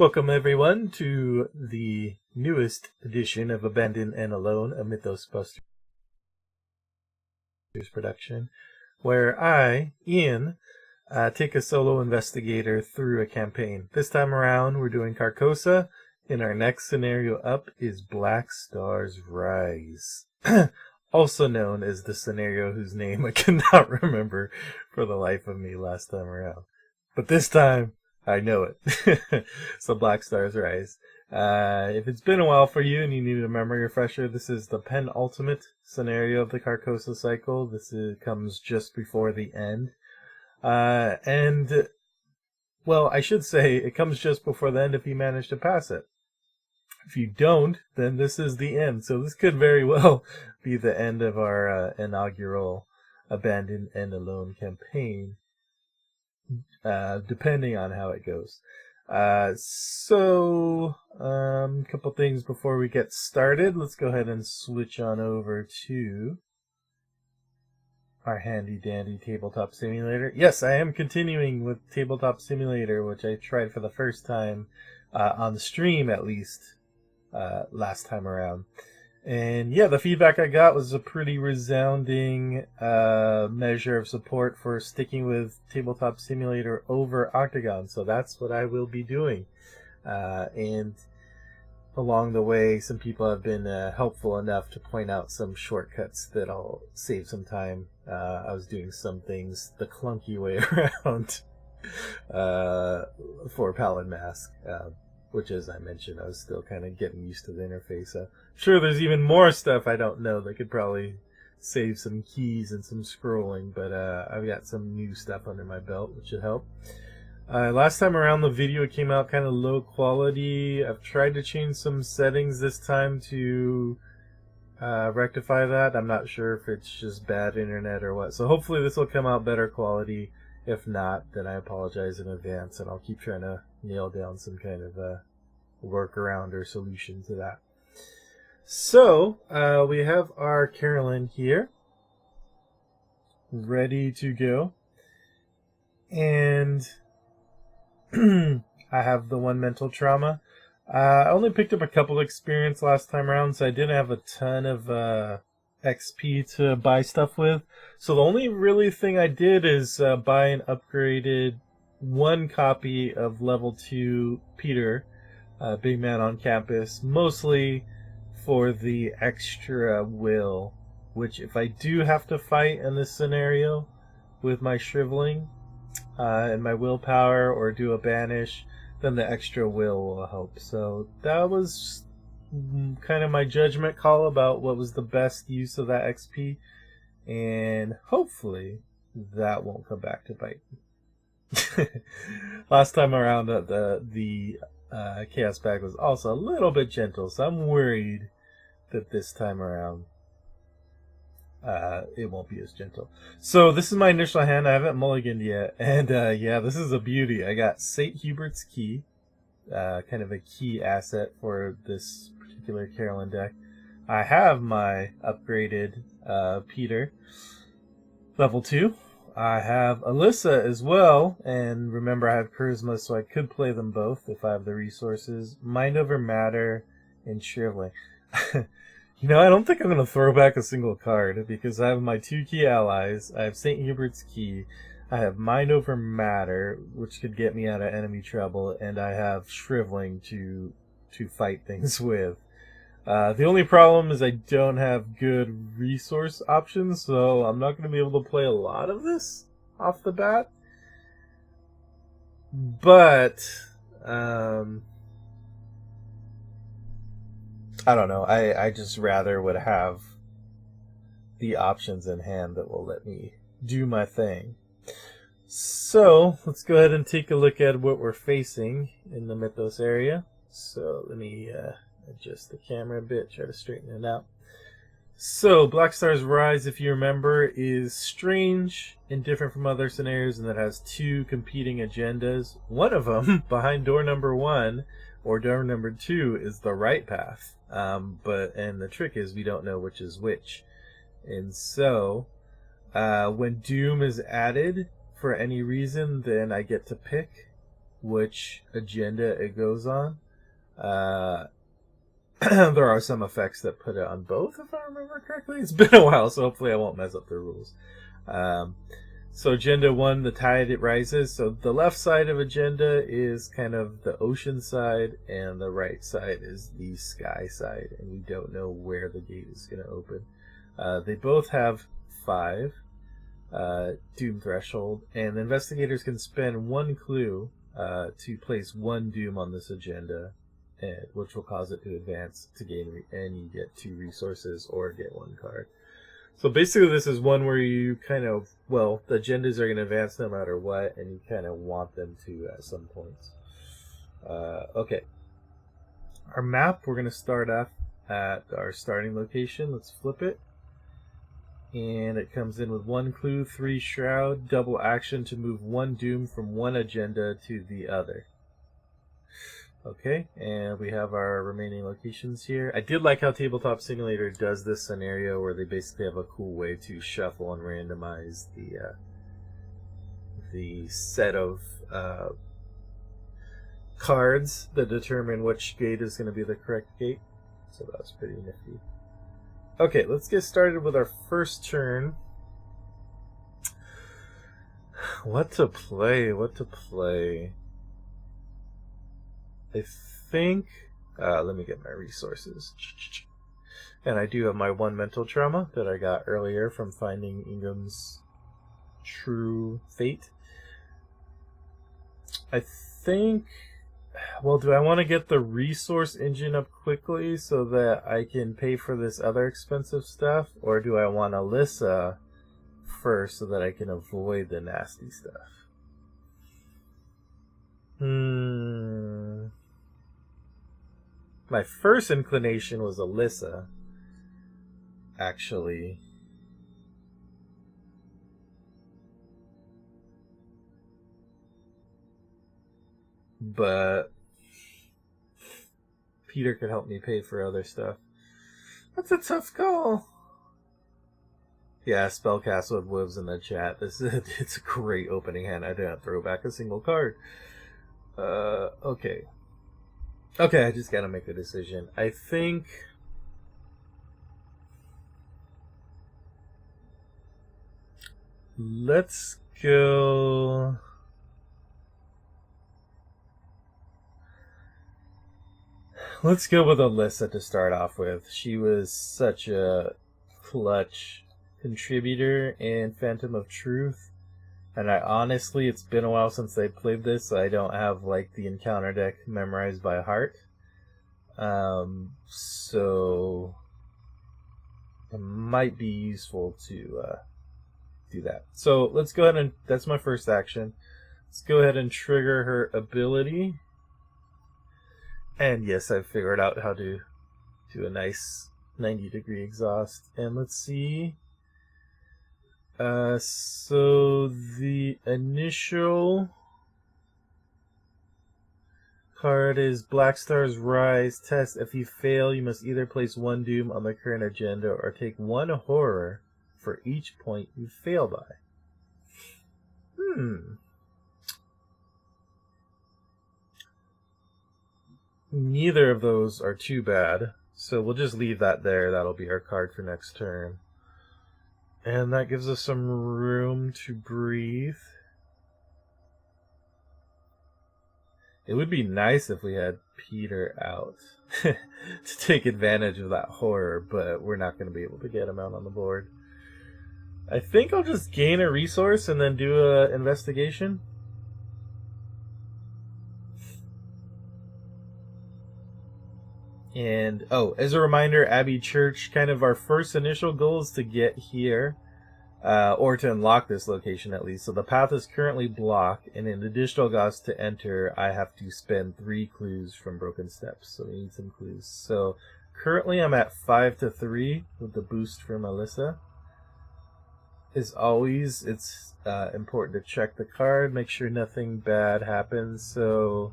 Welcome everyone to the newest edition of Abandoned and Alone, a Mythos Busters production, where I, Ian, take a solo investigator through a campaign. This time around we're doing Carcosa, and our next scenario up is Black Star's Rise. Also known as the scenario whose name I cannot remember for the life of me last time around. But this time, I know it. So Black Star's Rise. If it's been a while for you and you need a memory refresher, this is the penultimate scenario of the Carcosa cycle. Comes just before the end. Well, I should say it comes just before the end if you manage to pass it. If you don't, then this is the end. So this could very well be the end of our inaugural Abandoned and Alone campaign. Depending on how it goes. A couple things before we get started. Let's go ahead and switch on over to our handy dandy tabletop simulator. Yes, I am continuing with tabletop simulator, which I tried for the first time on the stream, at least last time around. And yeah, the feedback I got was a pretty resounding measure of support for sticking with Tabletop Simulator over Octagon. So that's what I will be doing. And along the way, some people have been helpful enough to point out some shortcuts that'll save some time. I was doing some things the clunky way around for Paladin Mask. Which, as I mentioned, I was still kind of getting used to the interface. Sure, there's even more stuff I don't know that could probably save some keys and some scrolling, but I've got some new stuff under my belt, which should help. Last time around, the video came out kind of low quality. I've tried to change some settings this time to rectify that. I'm not sure if it's just bad internet or what. So hopefully this will come out better quality. If not, then I apologize in advance, and I'll keep trying to nail down some kind of workaround or solution to that. So, we have our Carolyn here, ready to go. And I have the one mental trauma. I only picked up a couple experience last time around, so I didn't have a ton of XP to buy stuff with. So the only really thing I did is buy an upgraded one copy of level 2 Peter, Big Man on Campus, mostly for the extra will, which if I do have to fight in this scenario with my shriveling and my willpower or do a banish, then the extra will help. So that was kind of my judgment call about what was the best use of that XP, and hopefully that won't come back to bite. Last time around, the chaos bag was also a little bit gentle, so I'm worried that this time around it won't be as gentle. So this is my initial hand. I haven't mulliganed yet, and yeah, this is a beauty. I got St. Hubert's Key, kind of a key asset for this particular Carolyn deck. I have my upgraded Peter, level 2. I have Alyssa as well, and remember I have Charisma, so I could play them both if I have the resources. Mind over Matter and Shriveling. You know, I don't think I'm going to throw back a single card, because I have my 2 key allies, I have St. Hubert's Key, I have Mind over Matter, which could get me out of enemy trouble, and I have Shriveling to fight things with. The only problem is I don't have good resource options, so I'm not going to be able to play a lot of this off the bat. But, I don't know. I just rather would have the options in hand that will let me do my thing. So, let's go ahead and take a look at what we're facing in the Mythos area. So, let me adjust the camera a bit, try to straighten it out. So, Black Star's Rise, if you remember, is strange and different from other scenarios, and that has 2 competing agendas. One of them, behind door number 1, or door number 2, is the right path. And the trick is we don't know which is which. And so, when Doom is added for any reason, then I get to pick which agenda it goes on. There are some effects that put it on both, if I remember correctly. It's been a while, so hopefully I won't mess up the rules. So Agenda 1, the tide, it rises. So the left side of Agenda is kind of the ocean side, and the right side is the sky side. And we don't know where the gate is going to open. They both have 5 doom threshold, and the investigators can spend 1 clue to place 1 doom on this agenda, which will cause it to advance to gain, and you get 2 resources or get 1 card. So basically this is one where you kind of, well, the agendas are going to advance no matter what, and you kind of want them to at some points. Okay. Our map, we're going to start off at our starting location. Let's flip it. And it comes in with 1 clue, 3 shroud, double action to move 1 doom from one agenda to the other. Okay, and we have our remaining locations here. I did like how Tabletop Simulator does this scenario where they basically have a cool way to shuffle and randomize the set of cards that determine which gate is going to be the correct gate. So that's pretty nifty. Okay, let's get started with our first turn. What to play? I think, let me get my resources. And I do have my 1 mental trauma that I got earlier from finding Ingram's true fate. I think, well, do I want to get the resource engine up quickly so that I can pay for this other expensive stuff? Or do I want Alyssa first so that I can avoid the nasty stuff? My first inclination was Alyssa, actually. But Peter could help me pay for other stuff. That's a tough call. Yeah, Spellcast with Wolves in the chat. It's a great opening hand. I didn't throw back a single card. Okay. Okay, I just gotta make a decision. I think let's go. Let's go with Alyssa to start off with. She was such a clutch contributor in Phantom of Truth. And I honestly, it's been a while since I played this, so I don't have like the encounter deck memorized by heart. So it might be useful to do that. So let's go ahead and, that's my first action. Let's go ahead and trigger her ability. And yes, I've figured out how to do a nice 90-degree exhaust. And let's see. So the initial card is Black Star's Rise. Test. If you fail, you must either place 1 doom on the current agenda or take 1 horror for each point you fail by. Neither of those are too bad, so we'll just leave that there. That'll be our card for next turn. And that gives us some room to breathe. It would be nice if we had Peter out to take advantage of that horror, but we're not going to be able to get him out on the board. I think I'll just gain a resource and then do an investigation. And, oh, as a reminder, Abbey Church, kind of our first initial goal is to get here, or to unlock this location at least. So the path is currently blocked, and in additional cost to enter, I have to spend 3 clues from Broken Steps. So we need some clues. So currently I'm at 5-3 with the boost from Alyssa. As always, it's important to check the card, make sure nothing bad happens. So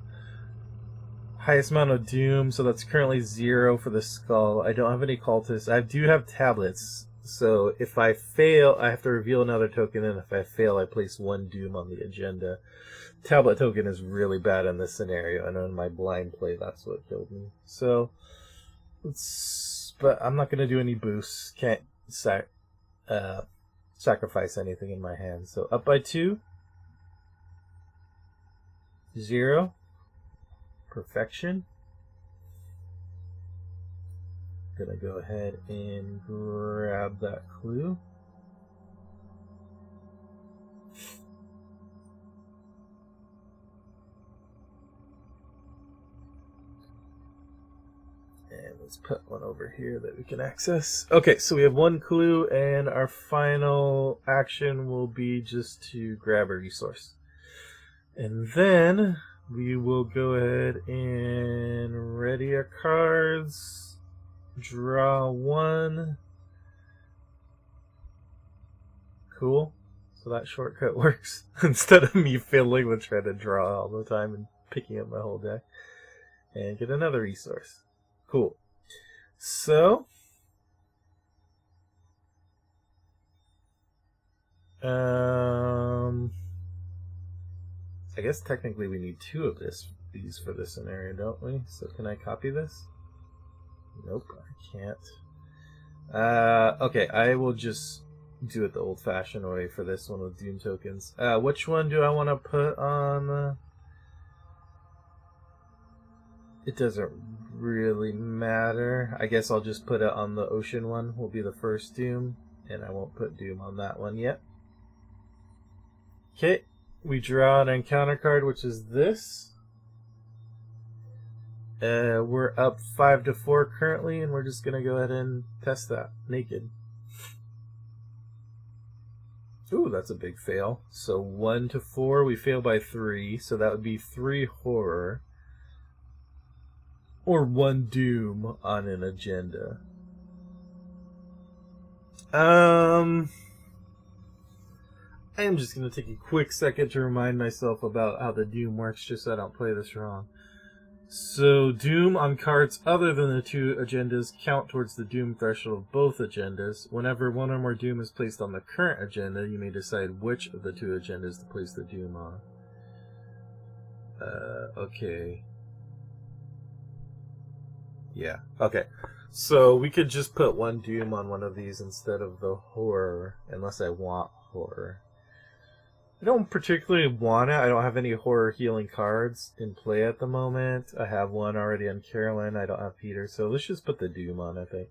highest amount of doom, so that's currently 0 for the skull. I don't have any cultists. I do have tablets, So if I fail, I have to reveal another token, and if I fail, I place one doom on the agenda. Tablet token is really bad in this scenario, and in my blind play, that's what killed me. So, but I'm not going to do any boosts. Can't sacrifice anything in my hand. So up by 2. 0. Perfection. Gonna go ahead and grab that clue. And let's put one over here that we can access. Okay, so we have one clue, and our final action will be just to grab a resource. And then we will go ahead and ready our cards, draw 1. Cool. So that shortcut works instead of me fiddling with trying to draw all the time and picking up my whole deck. And get another resource. Cool. So, I guess technically we need 2 of these for this scenario, don't we? So can I copy this? Nope, I can't. Okay, I will just do it the old-fashioned way for this one with Doom tokens. Which one do I want to put on? It doesn't really matter. I guess I'll just put it on the ocean one. Will be the first Doom, and I won't put Doom on that one yet. Okay, we draw an encounter card, which is this. We're up 5-4 currently, and we're just gonna go ahead and test that naked. Ooh, that's a big fail. So 1-4, we fail by 3, so that would be 3 horror. Or 1 doom on an agenda. I am just going to take a quick second to remind myself about how the doom works, just so I don't play this wrong. So, doom on cards other than the 2 agendas count towards the doom threshold of both agendas. Whenever 1 or more doom is placed on the current agenda, you may decide which of the 2 agendas to place the doom on. Okay. Yeah, okay. So we could just put 1 doom on one of these instead of the horror, unless I want horror. I don't particularly want it. I don't have any horror healing cards in play at the moment. I have one already on Carolyn. I don't have Peter, so let's just put the doom on, I think.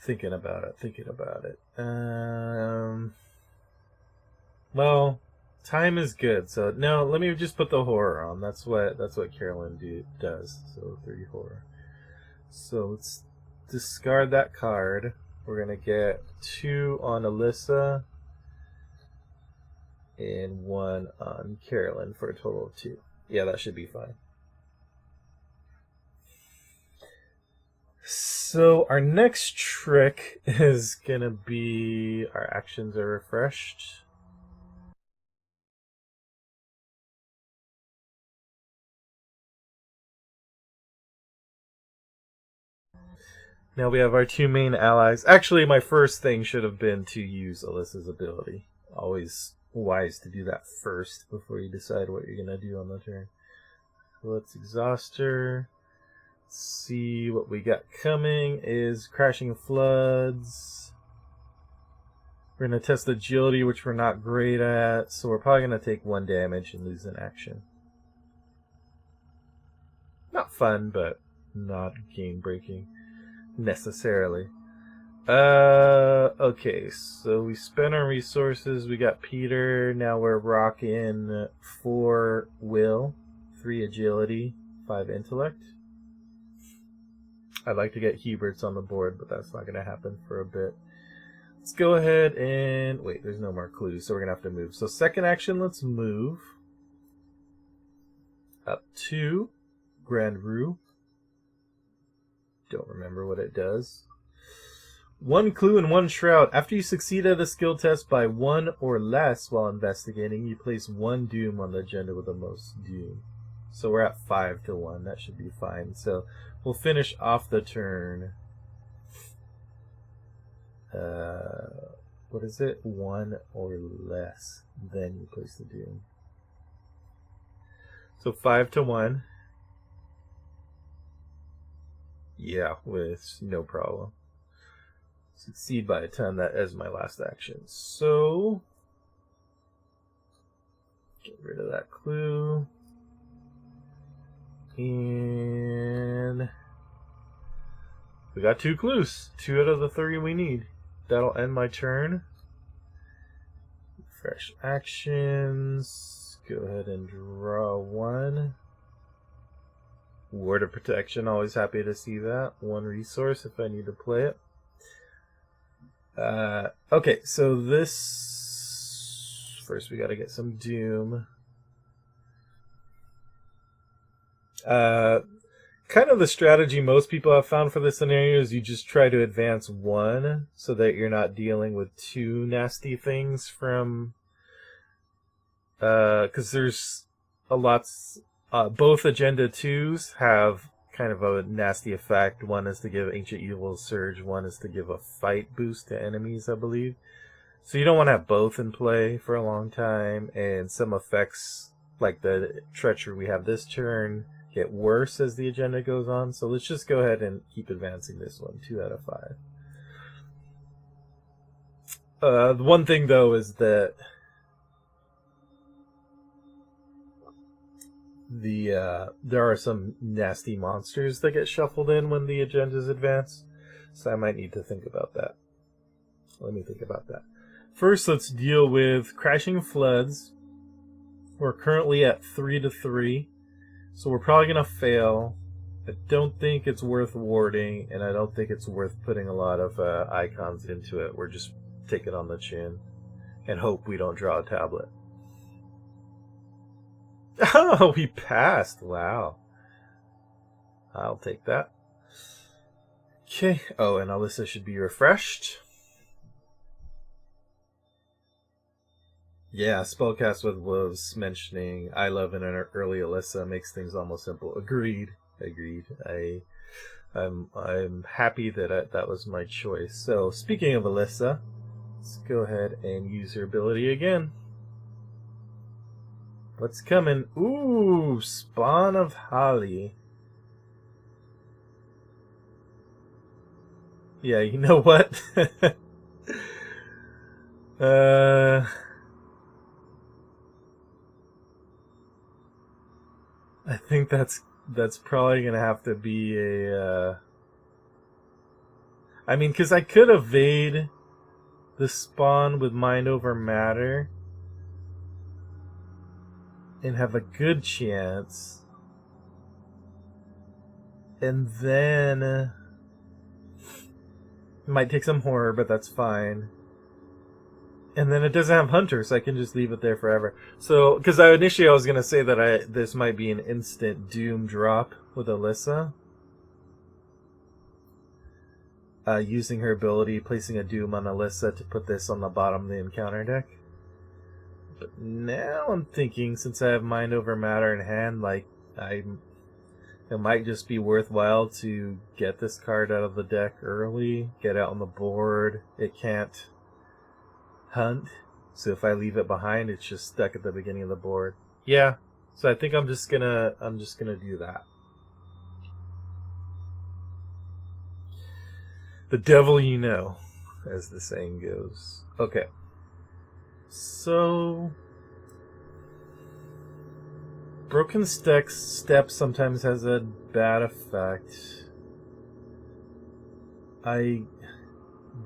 Thinking about it. Well, time is good, so no, let me just put the horror on. That's what Carolyn does. So 3 horror. So let's discard that card. We're gonna get 2 on Alyssa and 1 on Carolyn for a total of 2. Yeah, that should be fine. So our next trick is gonna be our actions are refreshed. Now we have our 2 main allies. Actually, my first thing should have been to use Alyssa's ability. Always wise to do that first before you decide what you're gonna do on the turn. So let's exhaust her. See what we got coming is Crashing Floods. We're going to test Agility, which we're not great at, so we're probably going to take 1 damage and lose an action. Not fun, but not game-breaking necessarily. Okay, so we spent our resources. We got Peter. Now we're rocking 4 Will, 3 Agility, 5 Intellect. I'd like to get Huberts on the board, but that's not going to happen for a bit. Let's go ahead and... Wait, there's no more clues, so we're going to have to move. So second action, let's move. Up 2. Grand Rue. Don't remember what it does. 1 clue and 1 shroud. After you succeed at a skill test by 1 or less while investigating, you place 1 doom on the agenda with the most doom. So we're at 5 to 1. That should be fine. So we'll finish off the turn. What is it? 1 or less. Then you place the doom. So 5 to 1. Yeah, with no problem. Succeed by a 10. That is my last action. So get rid of that clue. And we got 2 clues. 2 out of the 3 we need. That'll end my turn. Fresh actions. Go ahead and draw 1. Word of protection. Always happy to see that. 1 resource if I need to play it. Okay, so this... First we gotta get some doom. Kind of the strategy most people have found for this scenario is you just try to advance 1 so that you're not dealing with 2 nasty things from... Because there's a lot... both Agenda 2s have kind of a nasty effect. One is to give Ancient Evil Surge, one is to give a fight boost to enemies, I believe. So you don't want to have both in play for a long time, and some effects, like the Treachery we have this turn, get worse as the agenda goes on. So let's just go ahead and keep advancing this one, 2 out of 5. The one thing, though, is that there are some nasty monsters that get shuffled in when the agendas advance, so I might need to think about that. Let me think about that. First, let's deal with Crashing Floods. We're currently at 3 to 3, so we're probably gonna fail. I don't think it's worth warding, and I don't think it's worth putting a lot of icons into it. We're just take it on the chin and hope we don't draw a tablet. Oh, we passed. Wow. I'll take that. Okay. Oh, and Alyssa should be refreshed. Yeah, Spellcast with Wolves mentioning I love an early Alyssa makes things almost simple. Agreed. Agreed. I'm happy that that was my choice. So, speaking of Alyssa, let's go ahead and use her ability again. What's coming? Ooh, Spawn of Holly. Yeah, you know what? I think that's probably gonna have to be a. I mean, because I could evade the spawn with Mind Over Matter and have a good chance, and then it might take some horror, but that's fine. And then it doesn't have Hunter, so I can just leave it there forever. So, because initially I was gonna say that this might be an instant Doom drop with Alyssa, using her ability, placing a Doom on Alyssa to put this on the bottom of the encounter deck. But now I'm thinking, since I have Mind Over Matter in hand, like it might just be worthwhile to get this card out of the deck early, get out on the board. It can't hunt, so if I leave it behind, it's just stuck at the beginning of the board. Yeah, so I think I'm just gonna do that. The devil you know, as the saying goes. Okay. So, Broken Step sometimes has a bad effect.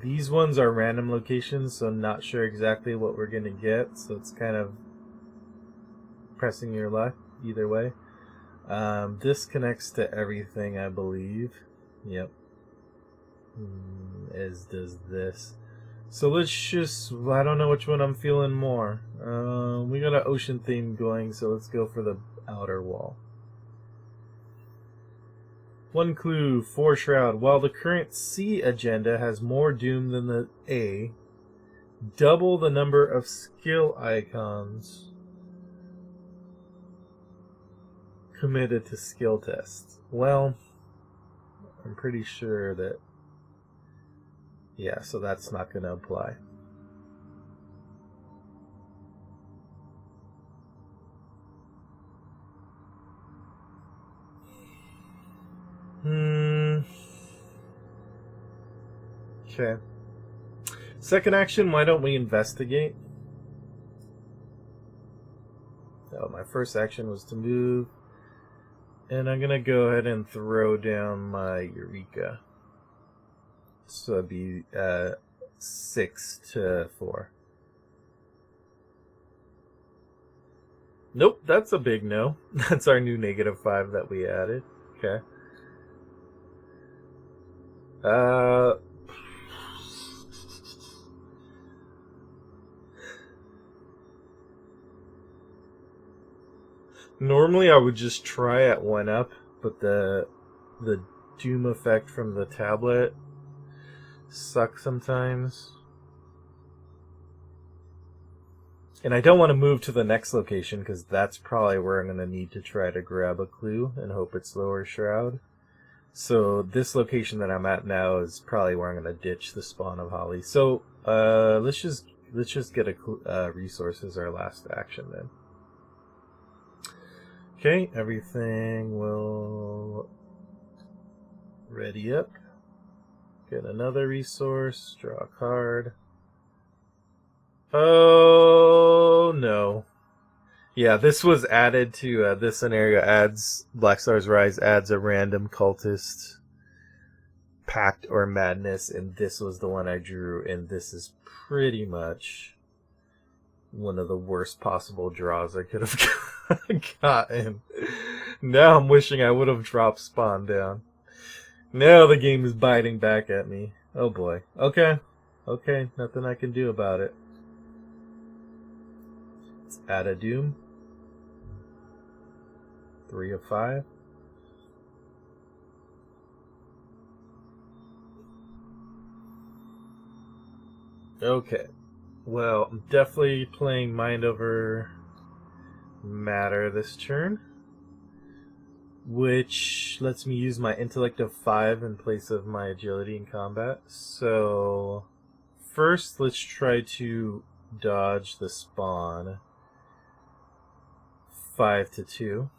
These ones are random locations, so I'm not sure exactly what we're gonna get, so it's kind of pressing your luck either way. This connects to everything, I believe. Yep. As does this. So let's just... I don't know which one I'm feeling more. We got an ocean theme going, so let's go for the outer wall. One clue, 4 shroud. While the current C agenda has more doom than the A, double the number of skill icons committed to skill tests. Well, I'm pretty sure that, yeah, so that's not going to apply. Okay. Second action, why don't we investigate? Oh, my first action was to move. And I'm going to go ahead and throw down my Eureka. So it'd be 6 to 4. Nope, that's a big no. That's our new -5 that we added. Okay. Normally I would just try at 1 up, but the doom effect from the tablet sucks sometimes. And I don't want to move to the next location because that's probably where I'm going to need to try to grab a clue and hope it's lower shroud. So this location that I'm at now is probably where I'm going to ditch the spawn of Holly. So let's just get a resource as our last action then. Okay, everything will ready up. Get another resource, draw a card. Oh no. Yeah, this was added to this scenario adds Black Star's Rise adds a random cultist pact or madness, and this was the one I drew, and this is pretty much one of the worst possible draws I could have gotten. Now I'm wishing I would have dropped Spawn down. Now the game is biting back at me. Oh boy. Okay. Okay, nothing I can do about it. Let's add a doom. 3 of 5. Okay. Well, I'm definitely playing Mind Over Matter this turn, which lets me use my Intellect of 5 in place of my Agility in combat. So, first, let's try to dodge the spawn. 5 to 2.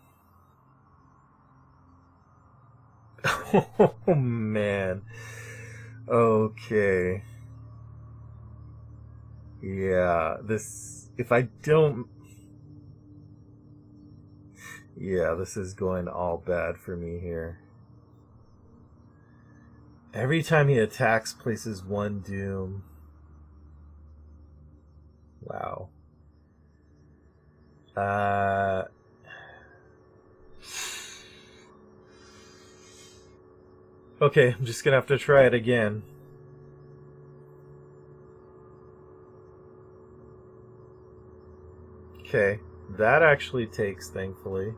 Oh, man. Okay. Yeah, this... If I don't... Yeah, this is going all bad for me here. Every time he attacks, places 1 doom. Wow. Okay, I'm just gonna have to try it again. Okay, that actually takes, thankfully.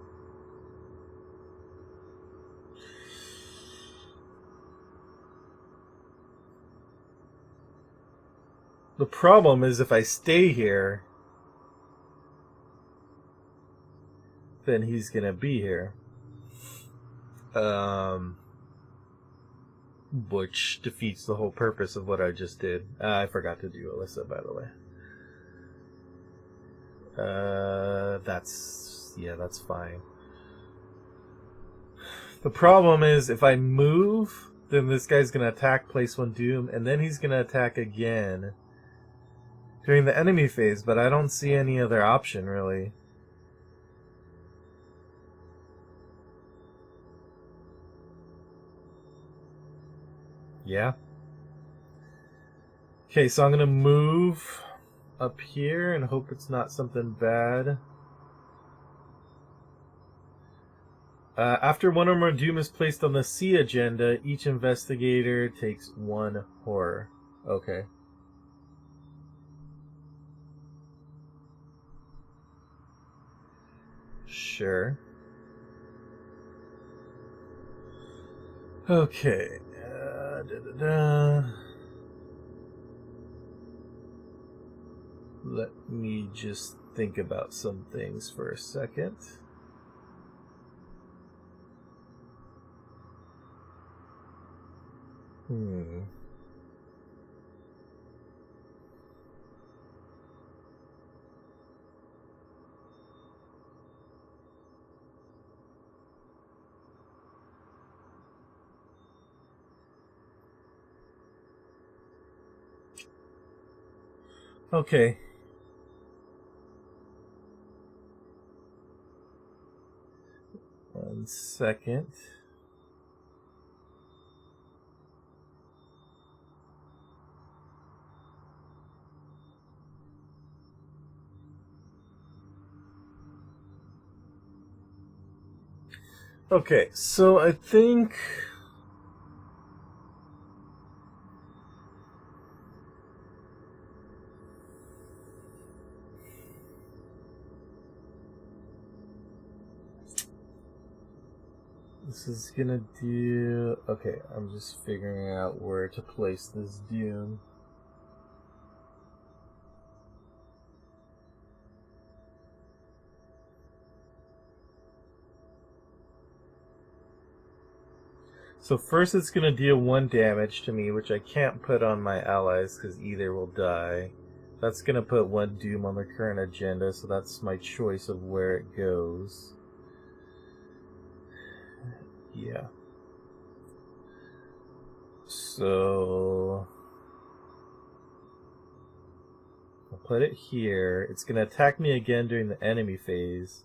The problem is if I stay here, then he's gonna be here. Which defeats the whole purpose of what I just did. I forgot to do Alyssa, by the way. That's fine. The problem is if I move, then this guy's gonna attack, place 1 doom, and then he's gonna attack again during the enemy phase, but I don't see any other option really. Yeah. Okay, so I'm gonna move up here and hope it's not something bad. After 1 or more doom is placed on the C agenda, each investigator takes 1 horror. Okay. Sure. Okay. Let me just think about some things for a second. Okay. One second. Okay, so I think this is gonna do... Okay, I'm just figuring out where to place this dune. So first it's gonna deal 1 damage to me, which I can't put on my allies because either will die. That's gonna put 1 doom on the current agenda, so that's my choice of where it goes. Yeah. So I'll put it here. It's gonna attack me again during the enemy phase.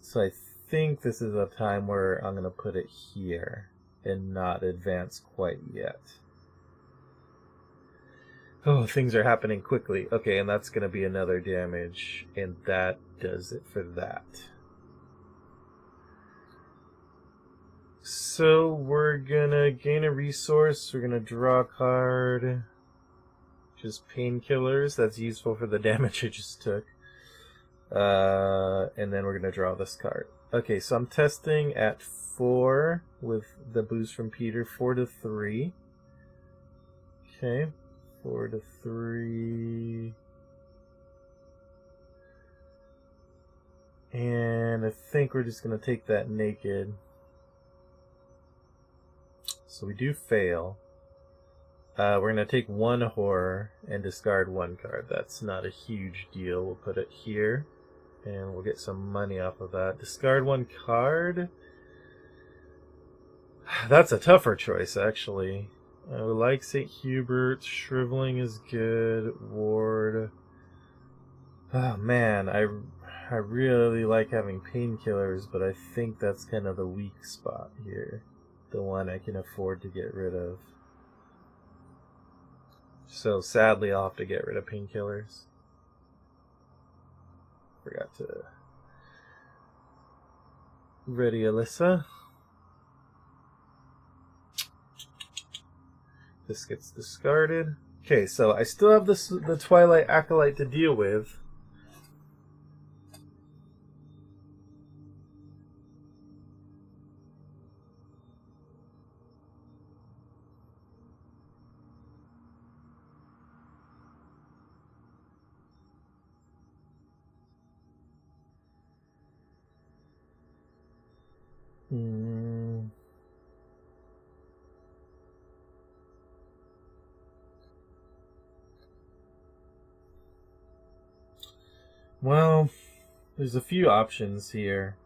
So I think this is a time where I'm gonna put it here and not advance quite yet. Oh, things are happening quickly. Okay, and that's gonna be another damage, and that does it for that. So we're gonna gain a resource, we're gonna draw a card. Just painkillers, that's useful for the damage I just took. And then we're gonna draw this card. Okay, so I'm testing at 4 with the boost from Peter, 4 to 3. Okay, 4 to 3. And I think we're just gonna take that naked. So we do fail. We're going to take 1 horror and discard 1 card. That's not a huge deal. We'll put it here, and we'll get some money off of that. Discard 1 card? That's a tougher choice, actually. I would like St. Hubert. Shriveling is good. Ward. Oh, man. I really like having painkillers, but I think that's kind of the weak spot here. The one I can afford to get rid of. So sadly I'll have to get rid of painkillers. Forgot to ready Alyssa. This gets discarded. Okay, so I still have the Twilight Acolyte to deal with. Well, there's a few options here.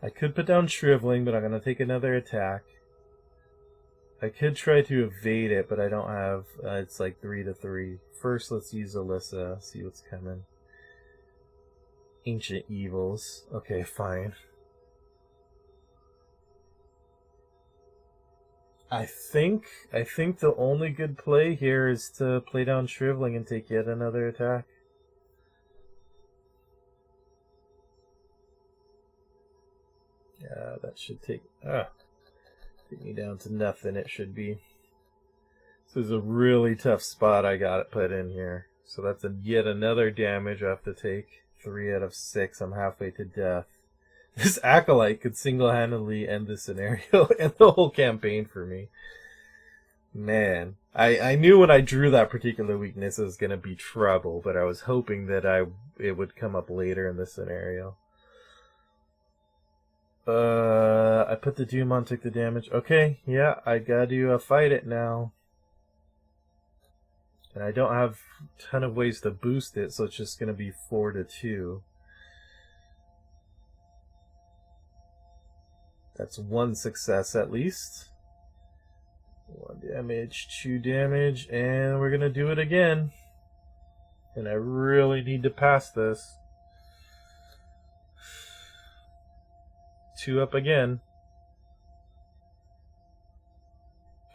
I could put down Shriveling, but I'm going to take another attack. I could try to evade it, but I don't have... it's like 3 to 3. First, let's use Alyssa, see what's coming. Ancient Evils. Okay, fine. I think the only good play here is to play down Shriveling and take yet another attack. Yeah, that should take me down to nothing. It should be. This is a really tough spot I got it put in here. So that's yet another damage I have to take. 3 out of 6. I'm halfway to death. This Acolyte could single-handedly end the scenario and the whole campaign for me. Man, I knew when I drew that particular weakness it was going to be trouble, but I was hoping that it would come up later in the scenario. I put the Doom on, took the damage. Okay, yeah, I gotta fight it now. And I don't have a ton of ways to boost it, so it's just going to be 4-2. That's 1 success at least. 1 damage, 2 damage, and we're going to do it again. And I really need to pass this. 2 up again.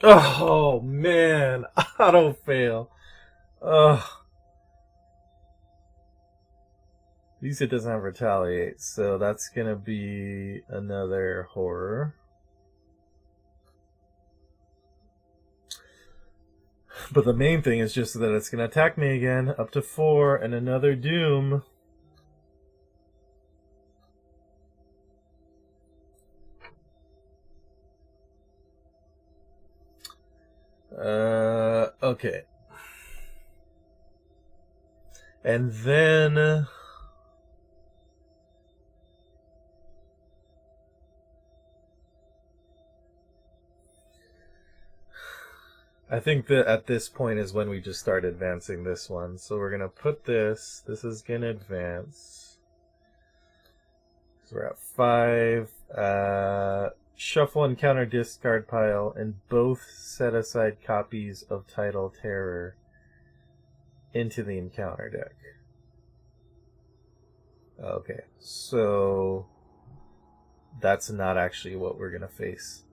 Oh, man. Auto fail. Ugh. At least it doesn't have retaliate, so that's gonna be another horror. But the main thing is just that it's gonna attack me again, up to 4, and another Doom. Okay. And then I think that at this point is when we just start advancing this one. So we're gonna put this. This is gonna advance. So we're at 5. Shuffle and counter discard pile, and both set aside copies of Tidal Terror into the encounter deck. Okay, so that's not actually what we're gonna face.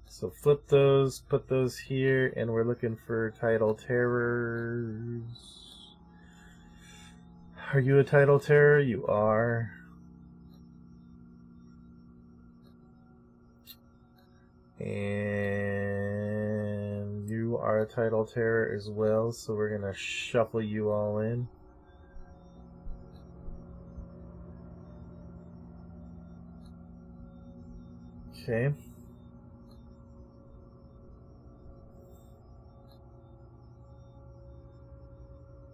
So flip those, put those here, and we're looking for Tidal Terrors. Are you a Tidal Terror? You are. And you are a Tidal Terror as well, so we're gonna shuffle you all in. Okay.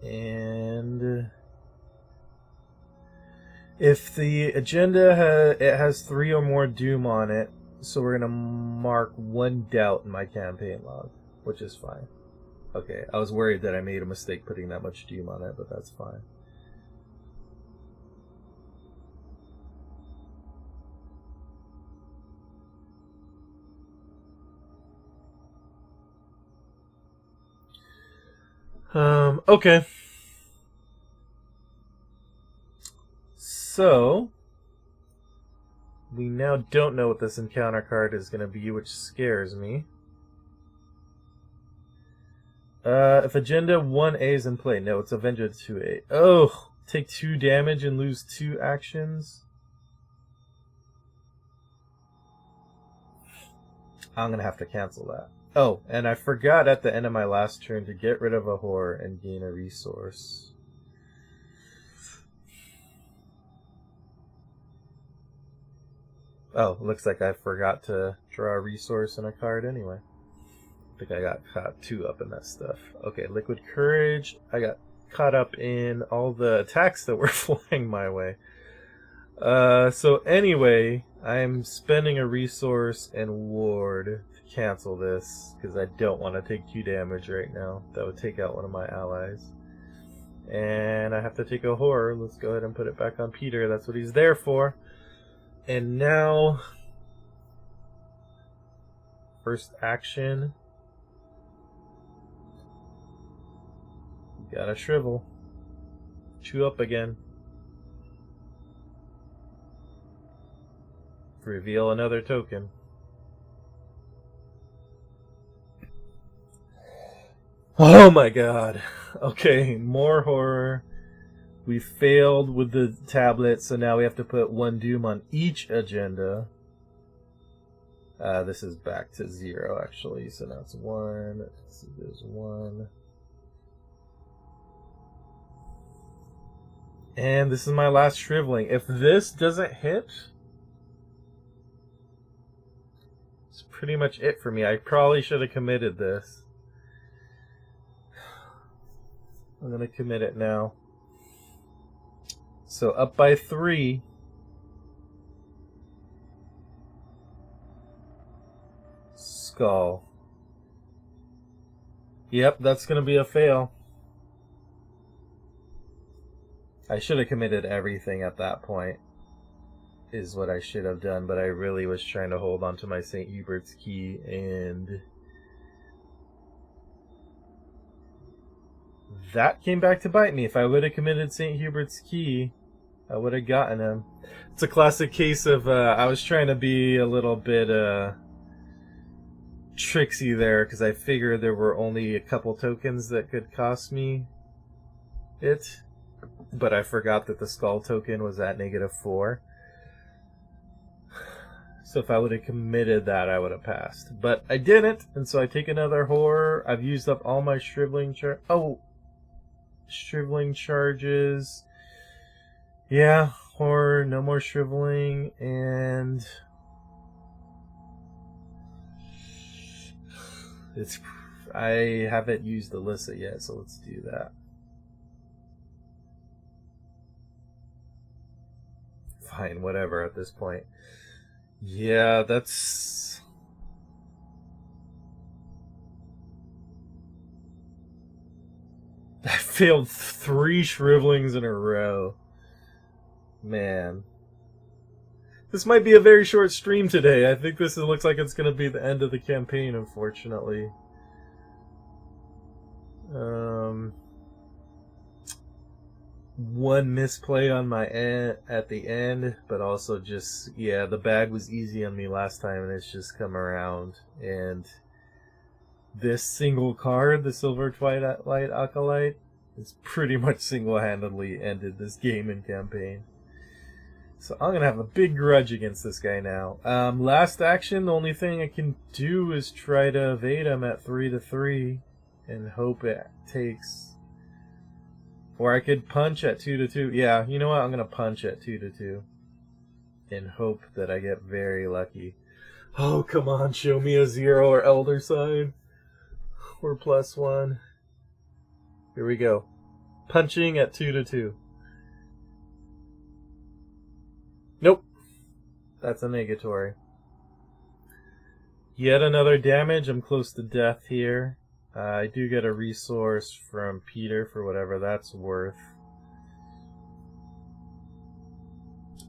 And if the agenda has 3 or more Doom on it, so we're gonna mark 1 doubt in my campaign log, which is fine. Okay, I was worried that I made a mistake putting that much Doom on it, but that's fine. Okay. So we now don't know what this encounter card is going to be, which scares me. If agenda 1A is in play, no, it's Avenger 2A. Oh, take 2 damage and lose 2 actions. I'm going to have to cancel that. Oh, and I forgot at the end of my last turn to get rid of a horror and gain a resource. Oh, looks like I forgot to draw a resource and a card anyway. I think I got caught 2 up in that stuff. Okay, Liquid Courage. I got caught up in all the attacks that were flying my way. So anyway, I'm spending a resource and ward to cancel this because I don't want to take 2 damage right now. That would take out one of my allies. And I have to take a horror. Let's go ahead and put it back on Peter. That's what he's there for. And now, first action. Gotta shrivel. 2 up again. Reveal another token. Oh my god. Okay, more horror. We failed with the tablet, so now we have to put 1 doom on each agenda. This is back to 0, actually, so now it's 1. So there's 1. And this is my last shriveling. If this doesn't hit, it's pretty much it for me. I probably should have committed this. I'm going to commit it now. So up by 3. Skull. Yep, that's going to be a fail. I should have committed everything at that point, is what I should have done, but I really was trying to hold on to my St. Hubert's key, and that came back to bite me. If I would have committed St. Hubert's key, I would have gotten him. It's a classic case of I was trying to be a little bit tricksy there, because I figured there were only a couple tokens that could cost me it, but I forgot that the skull token was at -4. So if I would have committed that, I would have passed. But I didn't, and so I take another horror. I've used up all my shriveling shriveling charges. Yeah, horror, no more shriveling, and I haven't used Alyssa yet, so let's do that. Fine, whatever at this point. Yeah, that's... I failed 3 shrivelings in a row. Man. This might be a very short stream today. I think this looks like it's going to be the end of the campaign, unfortunately. One misplay on my end at the end, but also just, yeah, the bag was easy on me last time, and it's just come around. And this single card, the Silver Twilight Acolyte, is pretty much single-handedly ended this game and campaign. So I'm gonna have a big grudge against this guy now. Last action, the only thing I can do is try to evade him at 3-3 and hope it takes. Or I could punch at 2-2. Yeah, you know what? I'm gonna punch at 2-2 and hope that I get very lucky. Oh, come on, show me a 0 or Elder Sign. Or +1. Here we go. Punching at 2-2. Nope. That's a negatory. Yet another damage. I'm close to death here. I do get a resource from Peter for whatever that's worth.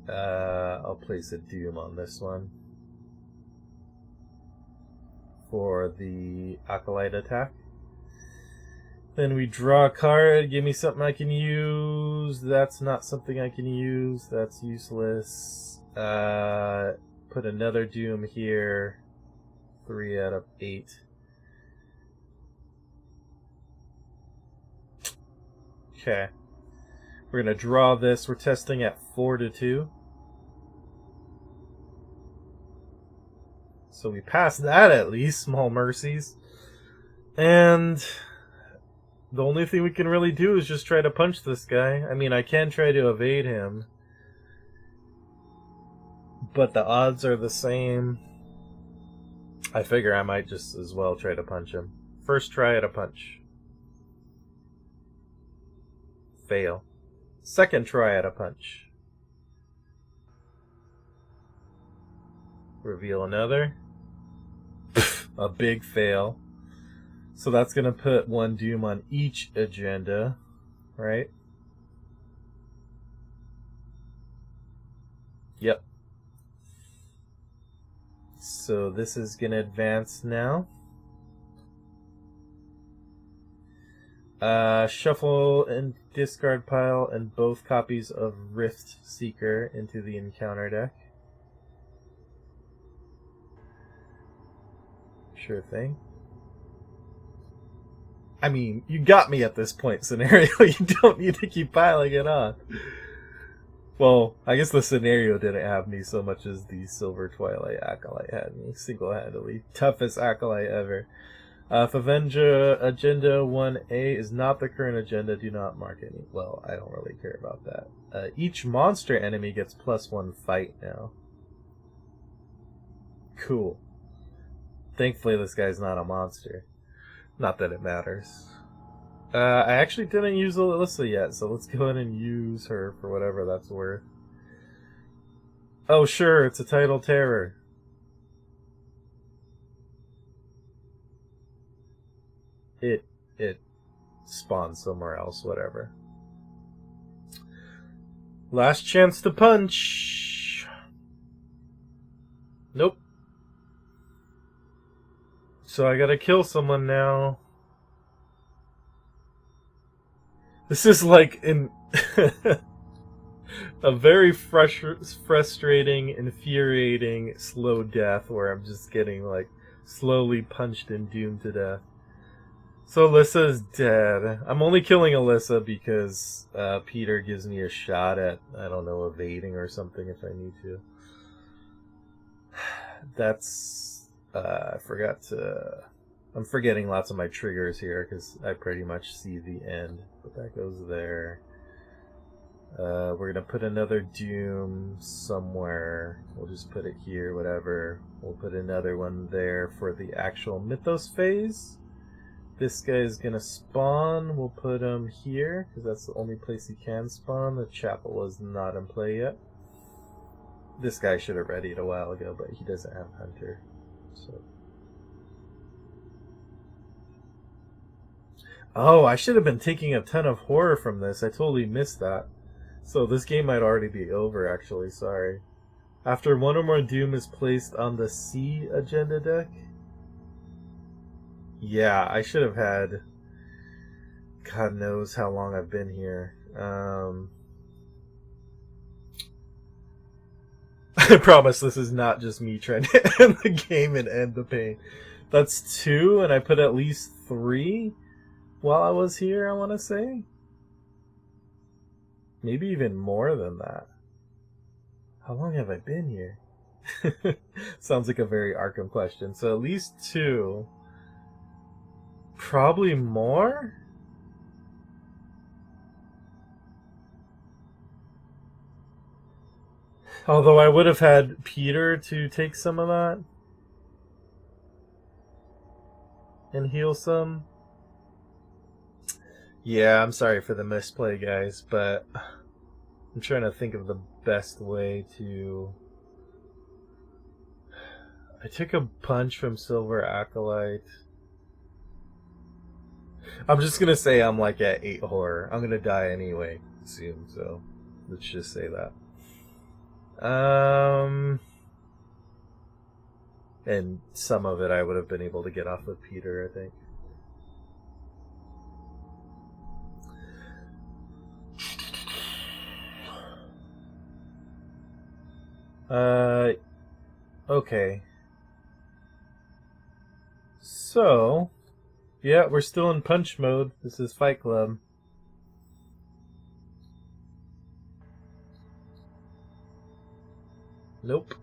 I'll place a doom on this one for the Acolyte attack. Then we draw a card. Give me something I can use. That's not something I can use. That's useless. Put another doom here. 3 out of 8. Okay. We're going to draw this. We're testing at 4-2. So we passed that at least. Small mercies. And the only thing we can really do is just try to punch this guy. I mean, I can try to evade him, but the odds are the same. I figure I might just as well try to punch him. First try at a punch. Fail. Second try at a punch. Reveal another. A big fail. So that's going to put 1 doom on each agenda, right? Yep. So this is going to advance now. Shuffle and discard pile and both copies of Rift Seeker into the encounter deck. Sure thing. I mean, you got me at this point, scenario. You don't need to keep piling it on. Well, I guess the scenario didn't have me so much as the Silver Twilight Acolyte had me single-handedly. Toughest Acolyte ever. If Agenda 1A is not the current agenda, do not mark any. Well, I don't really care about that. Each monster enemy gets +1 fight now. Cool. Thankfully, this guy's not a monster. Not that it matters. I actually didn't use Alyssa yet, so let's go ahead and use her for whatever that's worth. Oh, sure, it's a title terror. It spawns somewhere else, whatever. Last chance to punch. Nope. So I gotta kill someone now. This is like a very frustrating, infuriating, slow death where I'm just getting like slowly punched and doomed to death. So Alyssa is dead. I'm only killing Alyssa because Peter gives me a shot at, I don't know, evading or something if I need to. That's... I forgot to... I'm forgetting lots of my triggers here because I pretty much see the end. But that goes there. We're going to put another Doom somewhere. We'll just put it here, whatever. We'll put another one there for the actual Mythos phase. This guy is going to spawn. We'll put him here, because that's the only place he can spawn. The chapel is not in play yet. This guy should have readied a while ago, but he doesn't have Hunter. So. Oh, I should have been taking a ton of horror from this. I totally missed that. So this game might already be over, actually. Sorry. After one or more Doom is placed on the C agenda deck. Yeah, I should have had... God knows how long I've been here. I promise this is not just me trying to end the game and end the pain. That's 2, and I put at least 3 while I was here, I want to say. Maybe even more than that. How long have I been here? Sounds like a very Arkham question. So at least 2. Probably more? Although I would have had Peter to take some of that. And heal some. Yeah, I'm sorry for the misplay, guys, but I'm trying to think of the best way to... I took a punch from Silver Acolyte. I'm just gonna say I'm like at 8 horror. I'm gonna die anyway soon, so let's just say that. And some of it I would have been able to get off of Peter, I think. Okay. So, yeah, we're still in punch mode. This is Fight Club. Nope.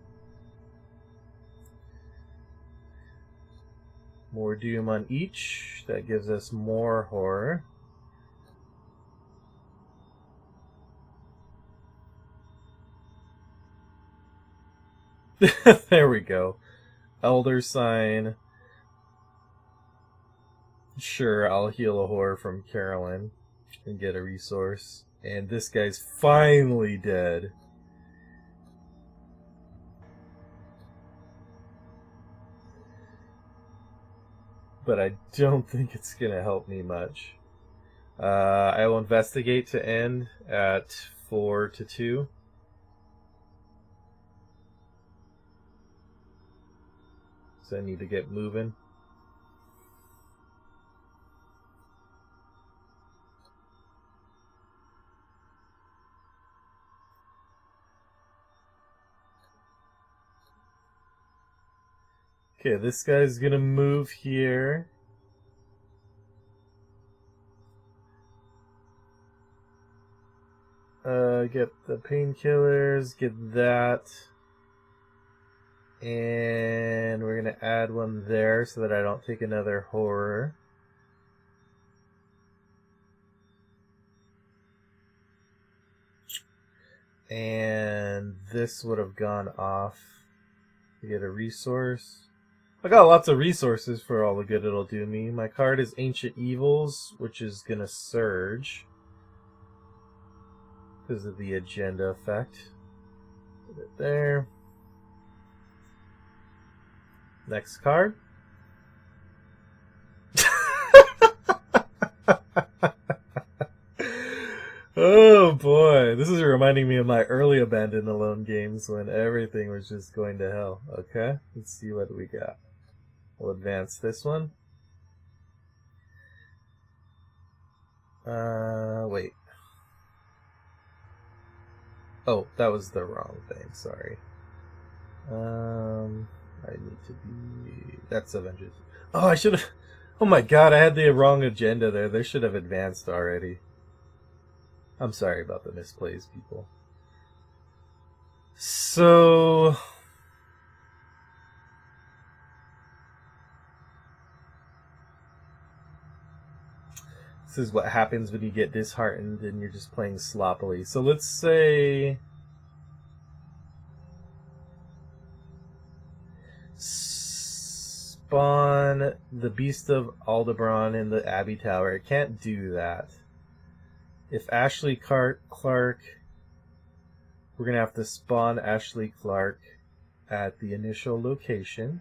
More Doom on each. That gives us more horror. There we go. Elder Sign. Sure, I'll heal a horror from Carolyn and get a resource. And this guy's finally dead. But I don't think it's going to help me much. I will investigate to end at 4-2. So I need to get moving. Okay, this guy's gonna move here. Get the painkillers, get that. And we're gonna add one there so that I don't take another horror. And this would have gone off to get a resource. I got lots of resources for all the good it'll do me. My card is Ancient Evils, which is gonna surge because of the agenda effect. Put it there. Next card. Oh boy, this is reminding me of my early Abandoned Alone games when everything was just going to hell. Okay, let's see what we got. We'll advance this one. Wait. Oh, that was the wrong thing, sorry. I need to be... That's Avengers. Oh, I should have... Oh my god, I had the wrong agenda there. They should have advanced already. I'm sorry about the misplays, people. So... This is what happens when you get disheartened and you're just playing sloppily. So let's say... Spawn the Beast of Aldebaran in the Abbey Tower. It can't do that. If Ashley Clark... We're going to have to spawn Ashley Clark at the initial location.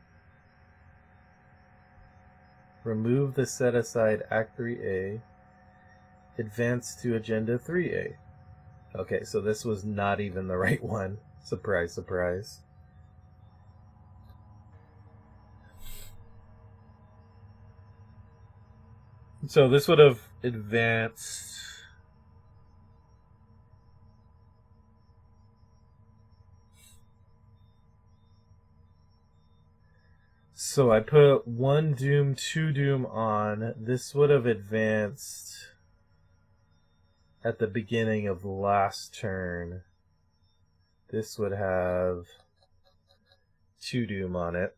Remove the set aside Act 3A. Advance to Agenda 3A. Okay, so this was not even the right one. Surprise, surprise. So this would have advanced... So I put 1 Doom, 2 Doom on. This would have advanced at the beginning of last turn. This would have 2 Doom on it.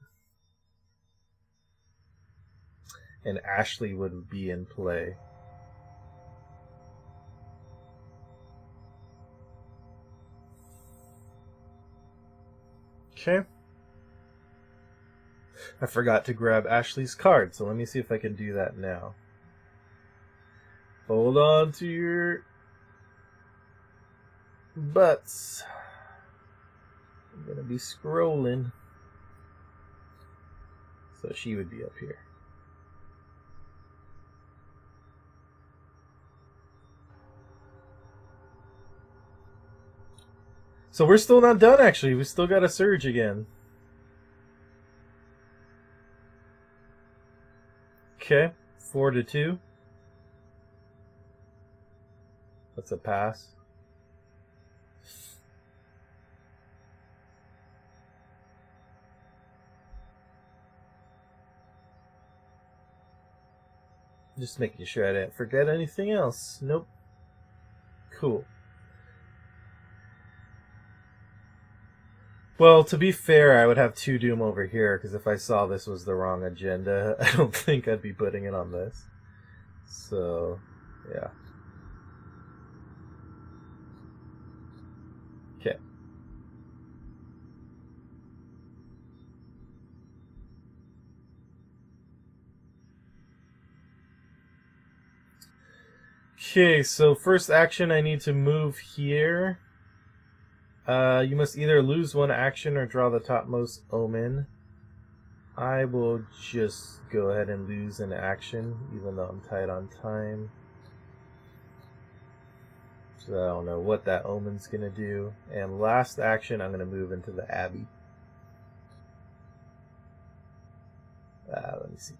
And Ashley would be in play. Okay. I forgot to grab Ashley's card, so let me see if I can do that now. Hold on to your butts. I'm gonna be scrolling. So she would be up here. So we're still not done, actually. We still got a surge again. Okay, 4-2. That's a pass. Just making sure I didn't forget anything else. Nope. Cool. Well, to be fair, I would have 2 Doom over here, because if I saw this was the wrong agenda, I don't think I'd be putting it on this. So, yeah. Okay. Okay, so first action, I need to move here. You must either lose 1 action or draw the topmost omen. I will just go ahead and lose an action, even though I'm tight on time. So I don't know what that omen's gonna do. And last action, I'm gonna move into the Abbey. Let me see.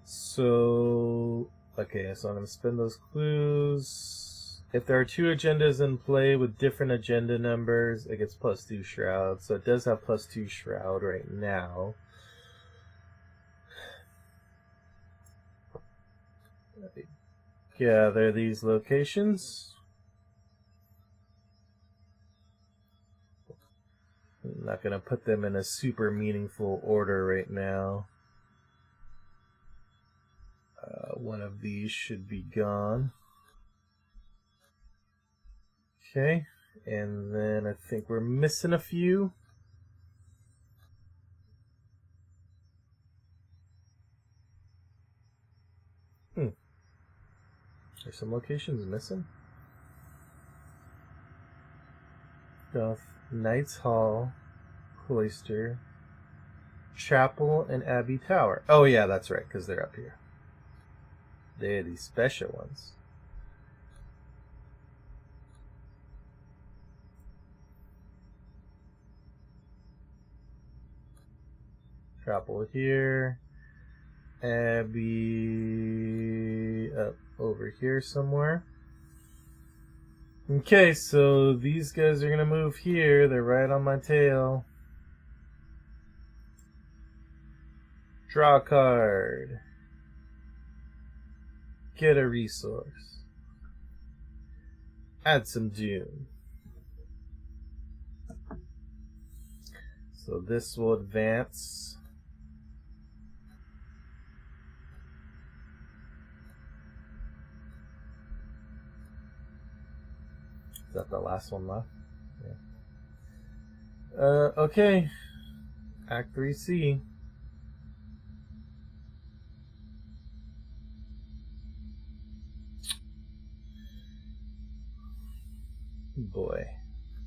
So, okay, so I'm gonna spend those clues. If there are 2 agendas in play with different agenda numbers, it gets +2 Shroud. So it does have +2 Shroud right now. Gather these locations. I'm not going to put them in a super meaningful order right now. One of these should be gone. Okay, and then I think we're missing a few. There's some locations missing. Knights Hall, Cloister, Chapel, and Abbey Tower. Oh yeah, that's right, because they're up here. They're these special ones. Chapel here. Abbey up over here somewhere. Okay, so these guys are going to move here. They're right on my tail. Draw a card. Get a resource. Add some doom. So this will advance. Is that the last one left? Yeah. Okay. Act 3C. Boy.